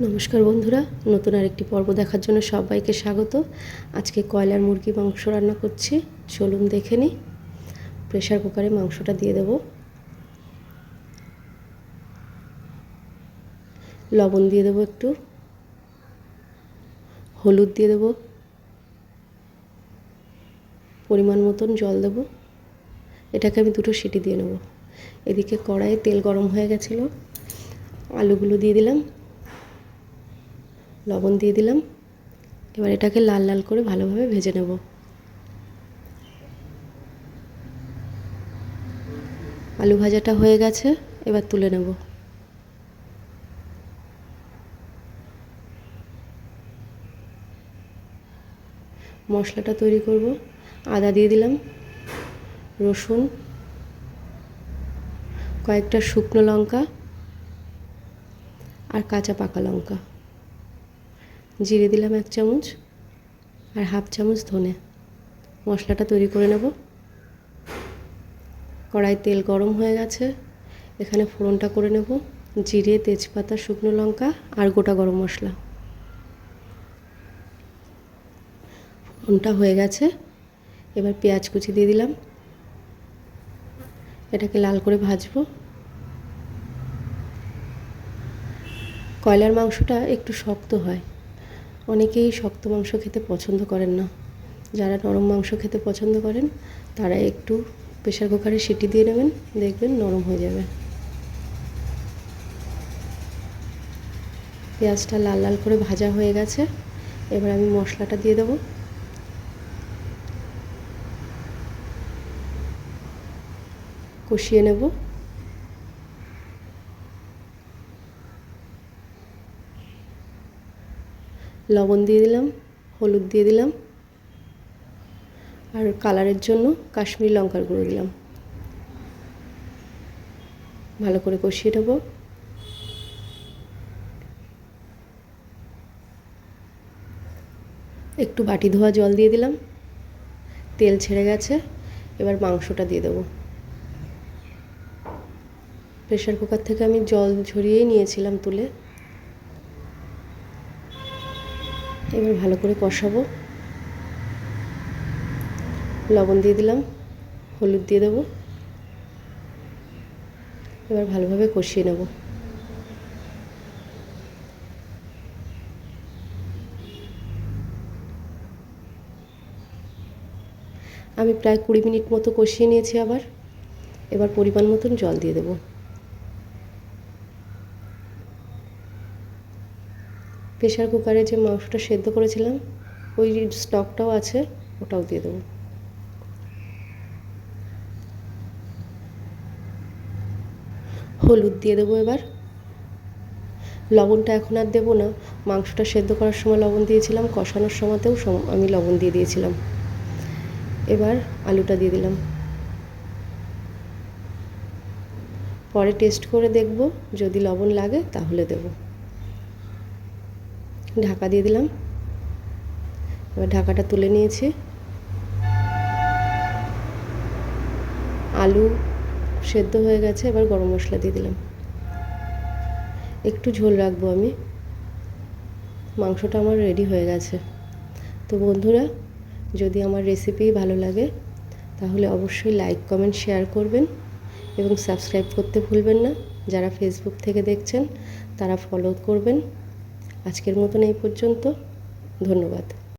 নমস্কার বন্ধুরা, নতুন আরেকটি পর্ব দেখার জন্য সবাইকে স্বাগত। আজকে কয়লার মুরগি মাংস রান্না করছি, চলুন দেখে নিই। প্রেসার কুকারে মাংসটা দিয়ে দেব, লবণ দিয়ে দেবো, একটু হলুদ দিয়ে দেবো, পরিমাণ মতন জল দেব। এটাকে আমি 2টো সিটি দিয়ে নেব। এদিকে কড়াইয়ে তেল গরম হয়ে গেছিলো, আলুগুলো দিয়ে দিলাম, লবণ দিয়ে দিলাম। এবার এটাকে লাল লাল করে ভালোভাবে ভেজে নেব। আলু ভাজাটা হয়ে গেছে, এবার তুলে নেব। মশলাটা তৈরি করব। আদা দিয়ে দিলাম, রসুন, কয়েকটা শুকনো লঙ্কা আর কাঁচা পাকা লঙ্কা, জিরে দিলাম 1 চামচ আর হাফ চামচ ধনে। মশলাটা তৈরি করে নেব। কড়াই তেল গরম হয়ে গেছে, এখানে ফোড়নটা করে নেব। জিরে, তেজপাতা, শুকনো লঙ্কা আর গোটা গরম মশলা। ফোড়নটা হয়ে গেছে, এবার পেঁয়াজ কুচি দিয়ে দিলাম। এটাকে লাল করে ভাজবো। কয়লার মাংসটা একটু শক্ত হয়, অনেকেই শক্ত মাংস খেতে পছন্দ করেন না। যারা নরম মাংস খেতে পছন্দ করেন তারা একটু প্রেসার কুকারে সিটি দিয়ে নেবেন, দেখবেন নরম হয়ে যাবে। পেঁয়াজটা লাল লাল করে ভাজা হয়ে গেছে, এবার আমি মশলাটা দিয়ে দেবো। কষিয়ে নেব। লবণ দিয়ে দিলাম, হলুদ দিয়ে দিলাম আর কালারের জন্য কাশ্মীরি লঙ্কার গুঁড়ো দিলাম। ভালো করে কষিয়ে নেব। একটু বাটি ধোয়া জল দিয়ে দিলাম, তেল ছেড়ে গেছে, এবার মাংসটা দিয়ে দেবো। প্রেসার কুকার থেকে আমি জল ঝরিয়েই নিয়েছিলাম তুলে। এবার ভালো করে কষাবো। লবণ দিয়ে দিলাম, হলুদ দিয়ে দেবো। এবার ভালোভাবে কষিয়ে নেব। আমি প্রায় 20 মিনিট মতো কষিয়ে নিয়েছি। এবার পরিমাণ মতন জল দিয়ে দেব। প্রেসার কুকারে যে মাংসটা সেদ্ধ করেছিলাম ওই স্টকটাও আছে, ওটাও দিয়ে দেবো। হলুদ দিয়ে দেবো। এবার লবণটা এখন আর দেবো না, মাংসটা সেদ্ধ করার সময় লবণ দিয়েছিলাম, কষানোর সময়তেও আমি লবণ দিয়ে দিয়েছিলাম। এবার আলুটা দিয়ে দিলাম। পরে টেস্ট করে দেখব, যদি লবণ লাগে তাহলে দেব। ঢাকা দিয়ে দিলাম। এবার ঢাকাটা তুলে নিয়েছি। আলু সেদ্ধ হয়ে গেছে, এবার গরম মশলা দিয়ে দিলাম। একটু ঝোল রাখবো আমি। মাংসটা আমার রেডি হয়ে গেছে। তো বন্ধুরা, যদি আমার রেসিপি ভালো লাগে তাহলে অবশ্যই লাইক, কমেন্ট, শেয়ার করবেন এবং সাবস্ক্রাইব করতে ভুলবেন না। যারা ফেসবুক থেকে দেখছেন তারা ফলো করবেন। আজকের মতন এই পর্যন্ত। ধন্যবাদ।